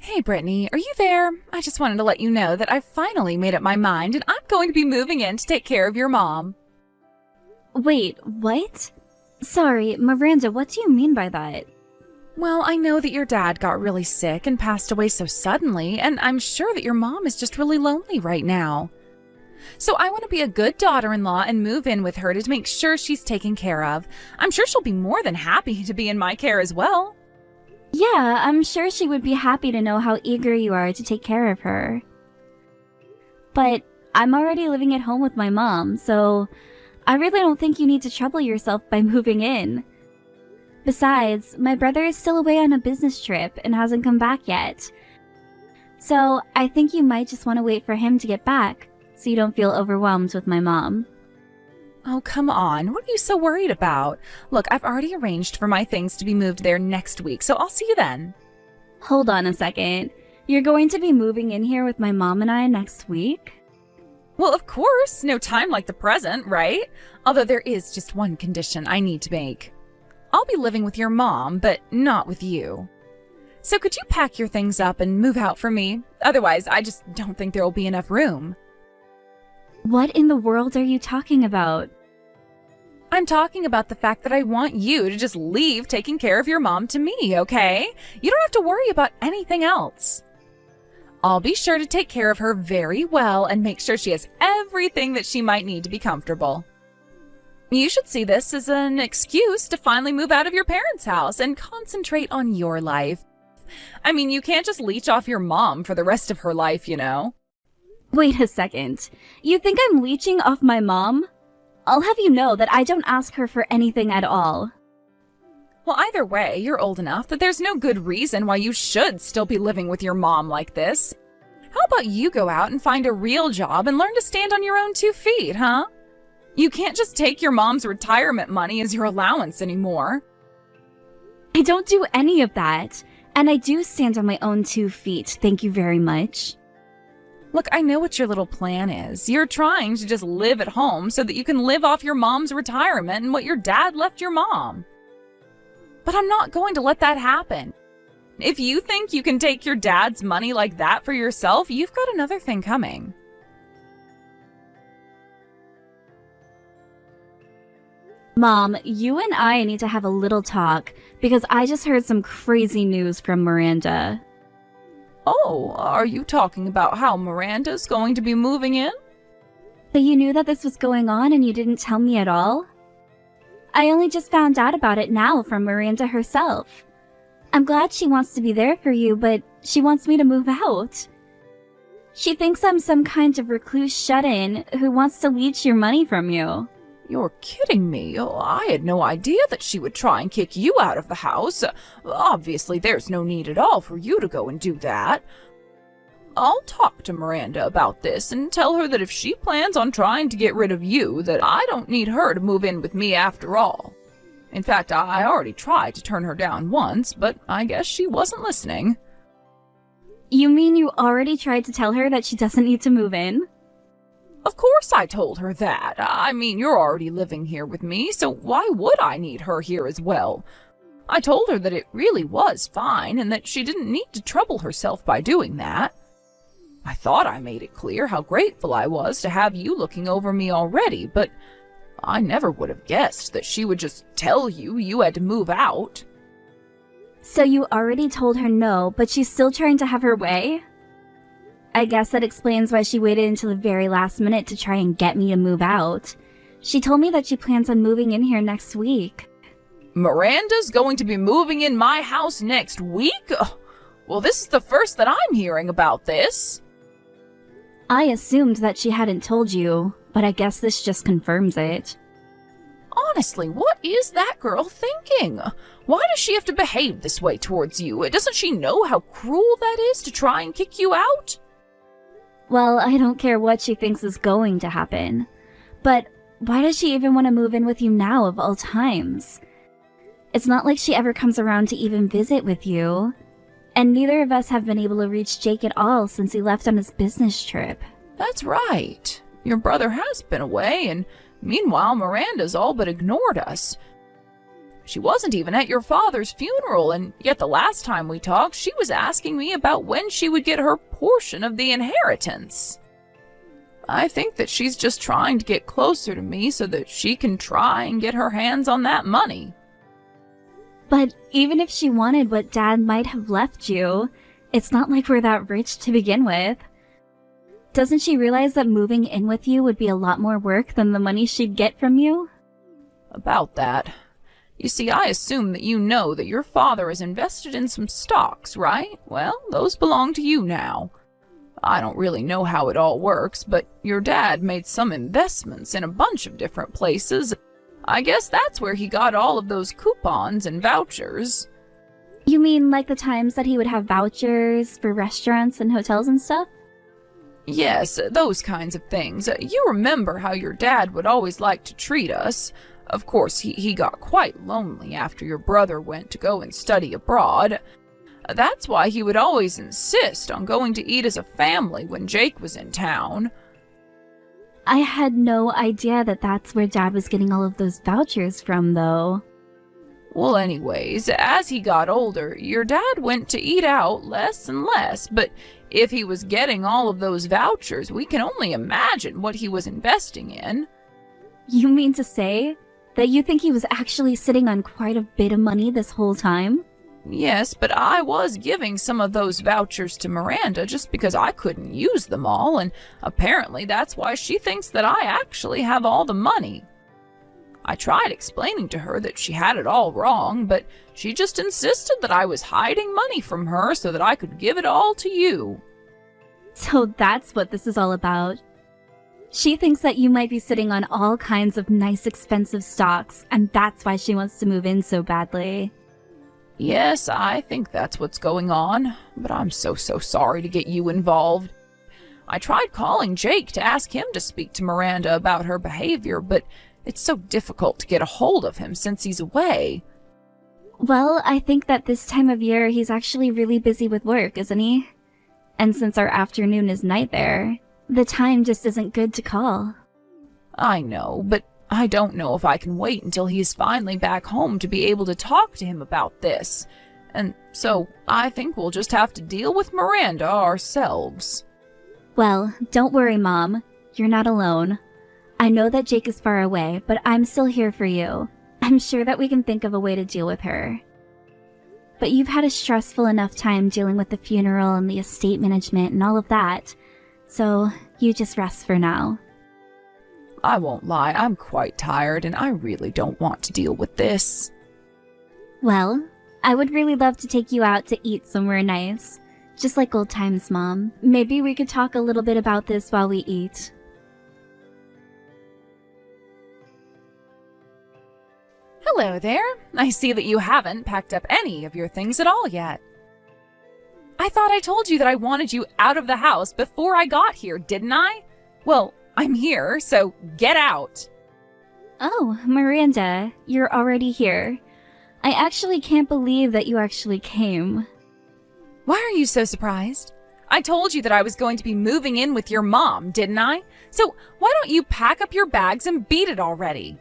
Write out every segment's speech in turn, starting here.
Hey Brittany, are you there? I just wanted to let you know that I've finally made up my mind and I'm going to be moving in to take care of your mom. Wait, what? Sorry, Miranda, what do you mean by that? Well, I know that your dad got really sick and passed away so suddenly, and I'm sure that your mom is just really lonely right now. So I want to be a good daughter-in-law and move in with her to make sure she's taken care of. I'm sure she'll be more than happy to be in my care as well. Yeah, I'm sure she would be happy to know how eager you are to take care of her. But I'm already living at home with my mom, so I really don't think you need to trouble yourself by moving in. Besides, my brother is still away on a business trip and hasn't come back yet. So I think you might just want to wait for him to get back, so you don't feel overwhelmed with my mom. Oh, come on. What are you so worried about? Look, I've already arranged for my things to be moved there next week, so I'll see you then. Hold on a second. You're going to be moving in here with my mom and I next week? Well, of course. No time like the present, right? Although there is just one condition I need to make. I'll be living with your mom, but not with you. So could you pack your things up and move out for me? Otherwise, I just don't think there will be enough room. What in the world are you talking about? I'm talking about the fact that I want you to just leave taking care of your mom to me, okay? You don't have to worry about anything else. I'll be sure to take care of her very well and make sure she has everything that she might need to be comfortable. You should see this as an excuse to finally move out of your parents' house and concentrate on your life. I mean, you can't just leech off your mom for the rest of her life, you know? Wait a second. You think I'm leeching off my mom? I'll have you know that I don't ask her for anything at all. Well, either way, you're old enough that there's no good reason why you should still be living with your mom like this. How about you go out and find a real job and learn to stand on your own 2 feet, huh? You can't just take your mom's retirement money as your allowance anymore. I don't do any of that, and I do stand on my own 2 feet, thank you very much. Look, I know what your little plan is. You're trying to just live at home so that you can live off your mom's retirement and what your dad left your mom. But I'm not going to let that happen. If you think you can take your dad's money like that for yourself, you've got another thing coming. Mom, you and I need to have a little talk because I just heard some crazy news from Miranda. Oh, are you talking about how Miranda's going to be moving in? So you knew that this was going on and you didn't tell me at all? I only just found out about it now from Miranda herself. I'm glad she wants to be there for you, but she wants me to move out. She thinks I'm some kind of recluse shut-in who wants to leech your money from you. You're kidding me. Oh, I had no idea that she would try and kick you out of the house. Obviously, there's no need at all for you to go and do that. I'll talk to Miranda about this and tell her that if she plans on trying to get rid of you, that I don't need her to move in with me after all. In fact, I already tried to turn her down once, but I guess she wasn't listening. You mean you already tried to tell her that she doesn't need to move in? Of course I told her that. I mean, you're already living here with me, so why would I need her here as well? I told her that it really was fine and that she didn't need to trouble herself by doing that. I thought I made it clear how grateful I was to have you looking over me already, but I never would have guessed that she would just tell you had to move out. So you already told her no, but she's still trying to have her way? I guess that explains why she waited until the very last minute to try and get me to move out. She told me that she plans on moving in here next week. Miranda's going to be moving in my house next week? Well, this is the first that I'm hearing about this. I assumed that she hadn't told you, but I guess this just confirms it. Honestly, what is that girl thinking? Why does she have to behave this way towards you? Doesn't she know how cruel that is to try and kick you out? Well, I don't care what she thinks is going to happen. But why does she even want to move in with you now of all times? It's not like she ever comes around to even visit with you. And neither of us have been able to reach Jake at all since he left on his business trip. That's right. Your brother has been away, and meanwhile Miranda's all but ignored us. She wasn't even at your father's funeral, and yet the last time we talked, she was asking me about when she would get her portion of the inheritance. I think that she's just trying to get closer to me so that she can try and get her hands on that money. But even if she wanted what Dad might have left you, it's not like we're that rich to begin with. Doesn't she realize that moving in with you would be a lot more work than the money she'd get from you? About that. You see, I assume that you know that your father is invested in some stocks, right? Well, those belong to you now. I don't really know how it all works, but your dad made some investments in a bunch of different places. I guess that's where he got all of those coupons and vouchers. You mean like the times that he would have vouchers for restaurants and hotels and stuff? Yes, those kinds of things. You remember how your dad would always like to treat us. Of course, he got quite lonely after your brother went to go and study abroad. That's why he would always insist on going to eat as a family when Jake was in town. I had no idea that that's where Dad was getting all of those vouchers from, though. Well, anyways, as he got older, your dad went to eat out less and less, but if he was getting all of those vouchers, we can only imagine what he was investing in. You mean to say that you think he was actually sitting on quite a bit of money this whole time? Yes, but I was giving some of those vouchers to Miranda just because I couldn't use them all, and apparently that's why she thinks that I actually have all the money. I tried explaining to her that she had it all wrong, but she just insisted that I was hiding money from her so that I could give it all to you. So that's what this is all about. She thinks that you might be sitting on all kinds of nice expensive stocks, and that's why she wants to move in so badly. Yes, I think that's what's going on, but I'm so sorry to get you involved. I tried calling Jake to ask him to speak to Miranda about her behavior, but it's so difficult to get a hold of him since he's away. Well, I think that this time of year he's actually really busy with work, isn't he? And since our afternoon is night there, the time just isn't good to call. I know, but I don't know if I can wait until he's finally back home to be able to talk to him about this. And so I think we'll just have to deal with Miranda ourselves. Well, don't worry, Mom. You're not alone. I know that Jake is far away, but I'm still here for you. I'm sure that we can think of a way to deal with her. But you've had a stressful enough time dealing with the funeral and the estate management and all of that, so you just rest for now. I won't lie, I'm quite tired and I really don't want to deal with this. Well, I would really love to take you out to eat somewhere nice. Just like old times, Mom. Maybe we could talk a little bit about this while we eat. Hello there. I see that you haven't packed up any of your things at all yet. I thought I told you that I wanted you out of the house before I got here, didn't I? Well, I'm here, so get out. Oh, Miranda, you're already here. I actually can't believe that you actually came. Why are you so surprised? I told you that I was going to be moving in with your mom, didn't I? So why don't you pack up your bags and beat it already?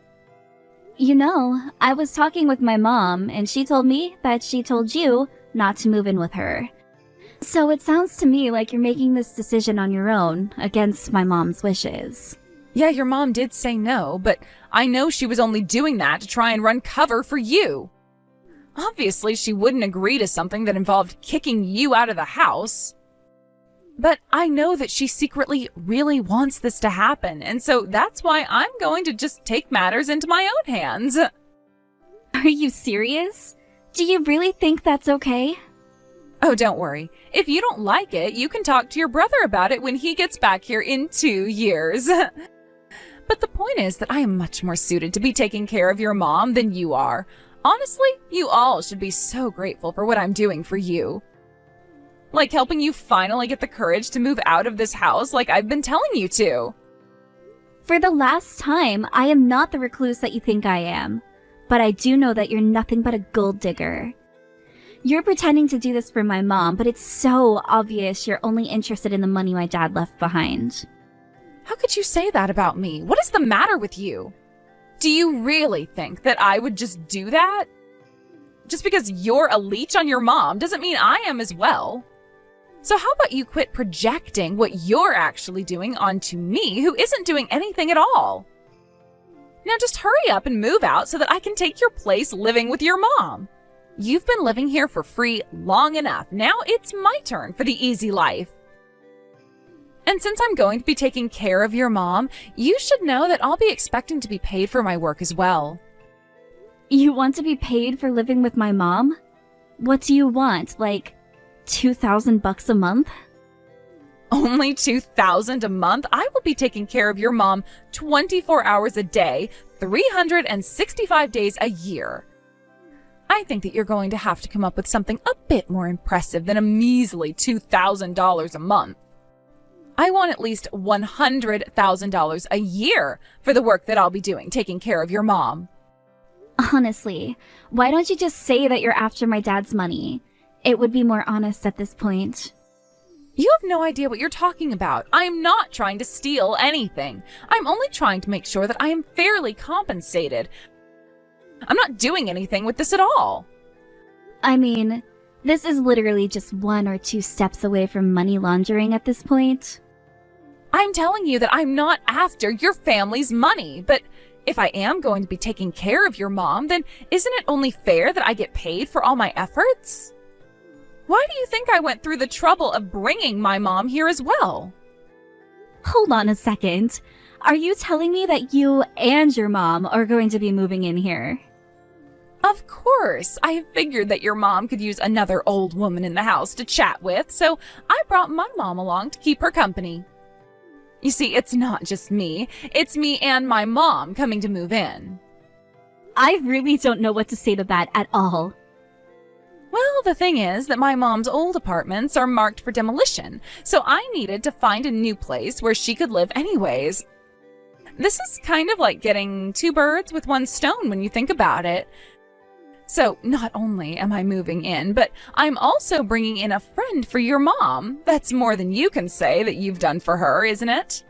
You know, I was talking with my mom, and she told me that she told you not to move in with her. So it sounds to me like you're making this decision on your own, against my mom's wishes. Yeah, your mom did say no, but I know she was only doing that to try and run cover for you. Obviously, she wouldn't agree to something that involved kicking you out of the house. But I know that she secretly really wants this to happen, and so that's why I'm going to just take matters into my own hands. Are you serious? Do you really think that's okay? Oh, don't worry. If you don't like it, you can talk to your brother about it when he gets back here in 2 years. But the point is that I am much more suited to be taking care of your mom than you are. Honestly, you all should be so grateful for what I'm doing for you. Like helping you finally get the courage to move out of this house like I've been telling you to. For the last time, I am not the recluse that you think I am. But I do know that you're nothing but a gold digger. You're pretending to do this for my mom, but it's so obvious you're only interested in the money my dad left behind. How could you say that about me? What is the matter with you? Do you really think that I would just do that? just because you're a leech on your mom doesn't mean I am as well. So how about you quit projecting what you're actually doing onto me, who isn't doing anything at all? Now just hurry up and move out so that I can take your place living with your mom. You've been living here for free long enough. Now it's my turn for the easy life. And since I'm going to be taking care of your mom, you should know that I'll be expecting to be paid for my work as well. You want to be paid for living with my mom? What do you want, like $2,000 a month? Only $2,000 a month? I will be taking care of your mom 24 hours a day, 365 days a year. I think that you're going to have to come up with something a bit more impressive than a measly $2,000 a month. I want at least $100,000 a year for the work that I'll be doing, taking care of your mom. Honestly, why don't you just say that you're after my dad's money? It would be more honest at this point. You have no idea what you're talking about. I am not trying to steal anything. I'm only trying to make sure that I am fairly compensated. I'm not doing anything with this at all. I mean, this is literally just 1 or 2 steps away from money laundering at this point. I'm telling you that I'm not after your family's money, but if I am going to be taking care of your mom, then isn't it only fair that I get paid for all my efforts? Why do you think I went through the trouble of bringing my mom here as well? Hold on a second. Are you telling me that you and your mom are going to be moving in here? Of course. I figured that your mom could use another old woman in the house to chat with, so I brought my mom along to keep her company. You see, it's not just me. It's me and my mom coming to move in. I really don't know what to say to that at all. Well, the thing is that my mom's old apartments are marked for demolition, so I needed to find a new place where she could live anyways. This is kind of like getting 2 birds with 1 stone when you think about it. So not only am I moving in, but I'm also bringing in a friend for your mom. That's more than you can say that you've done for her, isn't it?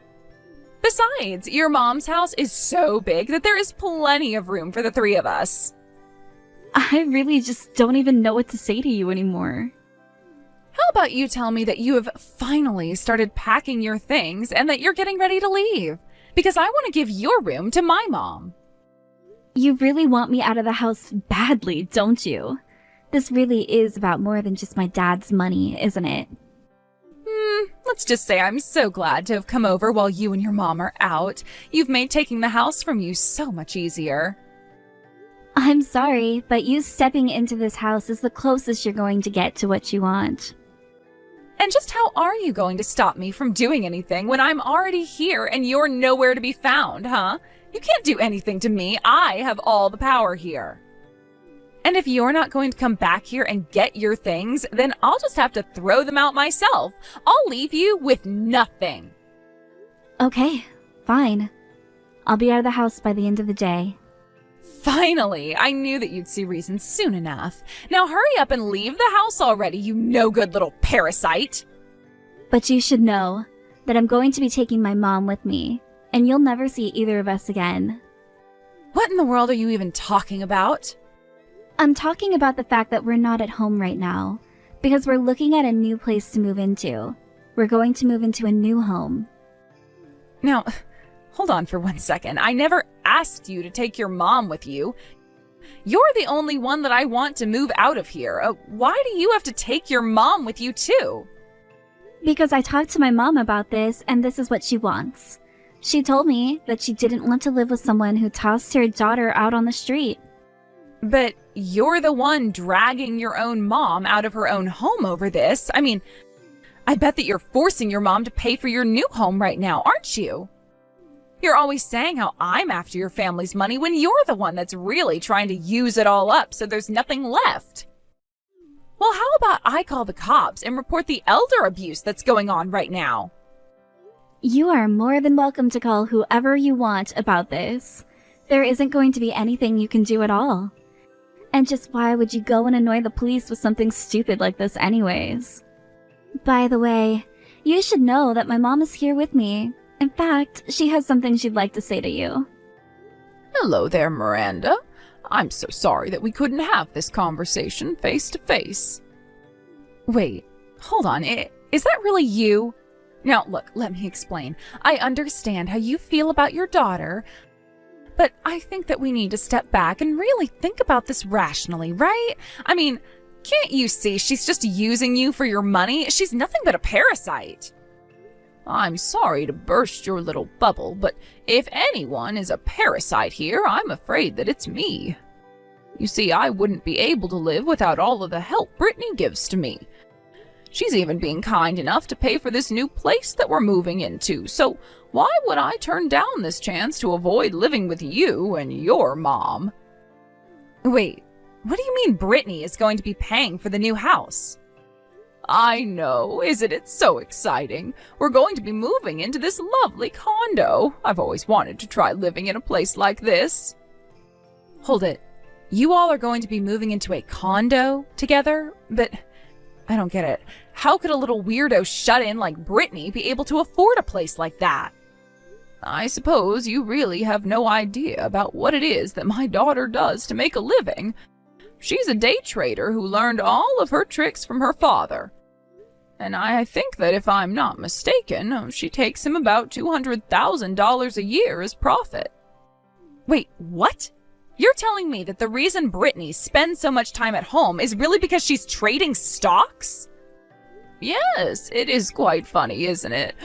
Besides, your mom's house is so big that there is plenty of room for the 3 of us. I really just don't even know what to say to you anymore. How about you tell me that you have finally started packing your things and that you're getting ready to leave? Because I want to give your room to my mom. You really want me out of the house badly, don't you? This really is about more than just my dad's money, isn't it? Let's just say I'm so glad to have come over while you and your mom are out. You've made taking the house from you so much easier. I'm sorry, but you stepping into this house is the closest you're going to get to what you want. And just how are you going to stop me from doing anything when I'm already here and you're nowhere to be found, huh? You can't do anything to me. I have all the power here. And if you're not going to come back here and get your things, then I'll just have to throw them out myself. I'll leave you with nothing. Okay, fine. I'll be out of the house by the end of the day. Finally, I knew that you'd see reason soon enough. Now hurry up and leave the house already, you no-good little parasite. But you should know that I'm going to be taking my mom with me, and you'll never see either of us again. What in the world are you even talking about? I'm talking about the fact that we're not at home right now, because we're looking at a new place to move into. We're going to move into a new home. Now, hold on for 1 second. I never asked you to take your mom with you. You're the only one that I want to move out of here. Why do you have to take your mom with you too? Because I talked to my mom about this, and this is what she wants. She told me that she didn't want to live with someone who tossed her daughter out on the street. But you're the one dragging your own mom out of her own home over this. I mean, I bet that you're forcing your mom to pay for your new home right now, aren't you? You're always saying how I'm after your family's money when you're the one that's really trying to use it all up so there's nothing left. Well, how about I call the cops and report the elder abuse that's going on right now? You are more than welcome to call whoever you want about this. There isn't going to be anything you can do at all. And just why would you go and annoy the police with something stupid like this anyways? By the way, you should know that my mom is here with me. In fact, she has something she'd like to say to you. Hello there, Miranda. I'm so sorry that we couldn't have this conversation face to face. Wait, hold on. Is that really you? Now, look, let me explain. I understand how you feel about your daughter, but I think that we need to step back and really think about this rationally, right? I mean, can't you see she's just using you for your money? She's nothing but a parasite. I'm sorry to burst your little bubble, but if anyone is a parasite here, I'm afraid that it's me. You see, I wouldn't be able to live without all of the help Brittany gives to me. She's even being kind enough to pay for this new place that we're moving into, so why would I turn down this chance to avoid living with you and your mom? Wait, what do you mean Brittany is going to be paying for the new house? I know, isn't it so exciting? We're going to be moving into this lovely condo. I've always wanted to try living in a place like this. Hold it. You all are going to be moving into a condo together? But I don't get it. How could a little weirdo shut-in like Brittany be able to afford a place like that? I suppose you really have no idea about what it is that my daughter does to make a living. She's a day trader who learned all of her tricks from her father. And I think that if I'm not mistaken, she takes him about $200,000 a year as profit. Wait, what? You're telling me that the reason Brittany spends so much time at home is really because she's trading stocks? Yes, it is quite funny, isn't it?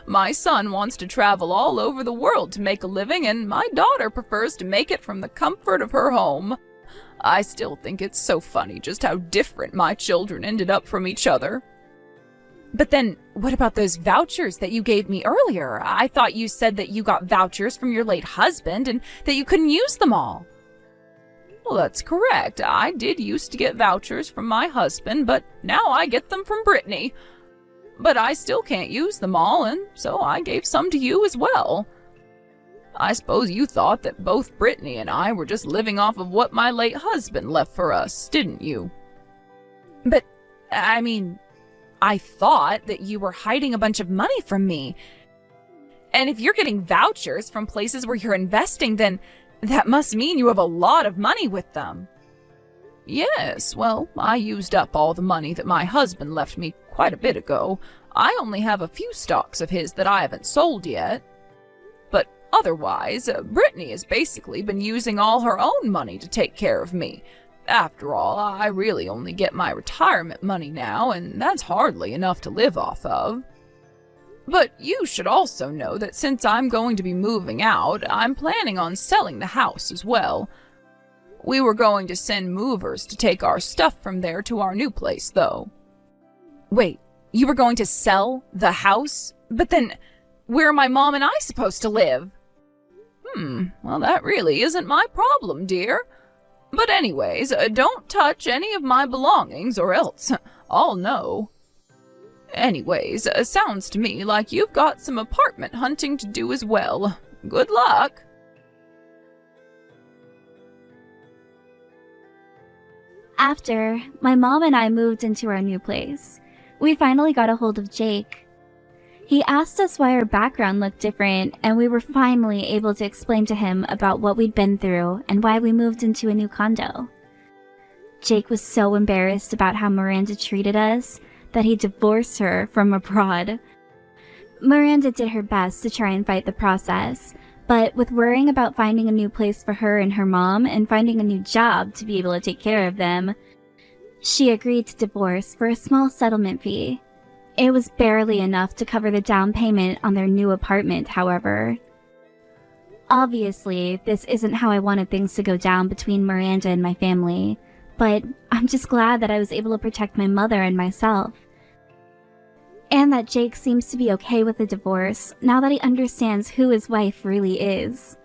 My son wants to travel all over the world to make a living, and my daughter prefers to make it from the comfort of her home. I still think it's so funny just how different my children ended up from each other. But then, what about those vouchers that you gave me earlier? I thought you said that you got vouchers from your late husband and that you couldn't use them all. Well, that's correct. I did used to get vouchers from my husband, but now I get them from Brittany. But I still can't use them all, and so I gave some to you as well. I suppose you thought that both Brittany and I were just living off of what my late husband left for us, didn't you? But, I mean, I thought that you were hiding a bunch of money from me. And if you're getting vouchers from places where you're investing, then that must mean you have a lot of money with them. Yes, well, I used up all the money that my husband left me quite a bit ago. I only have a few stocks of his that I haven't sold yet. But otherwise, Brittany has basically been using all her own money to take care of me. After all, I really only get my retirement money now, and that's hardly enough to live off of. But you should also know that since I'm going to be moving out, I'm planning on selling the house as well. We were going to send movers to take our stuff from there to our new place, though. Wait, you were going to sell the house? But then, where are my mom and I supposed to live? Well, that really isn't my problem, dear. But anyways, don't touch any of my belongings or else I'll know. Anyways, sounds to me like you've got some apartment hunting to do as well. Good luck. After, my mom and I moved into our new place. We finally got a hold of Jake. He asked us why our background looked different, and we were finally able to explain to him about what we'd been through and why we moved into a new condo. Jake was so embarrassed about how Miranda treated us that he divorced her from abroad. Miranda did her best to try and fight the process, but with worrying about finding a new place for her and her mom and finding a new job to be able to take care of them, she agreed to divorce for a small settlement fee. It was barely enough to cover the down payment on their new apartment, however. Obviously, this isn't how I wanted things to go down between Miranda and my family, but I'm just glad that I was able to protect my mother and myself. And that Jake seems to be okay with the divorce now that he understands who his wife really is.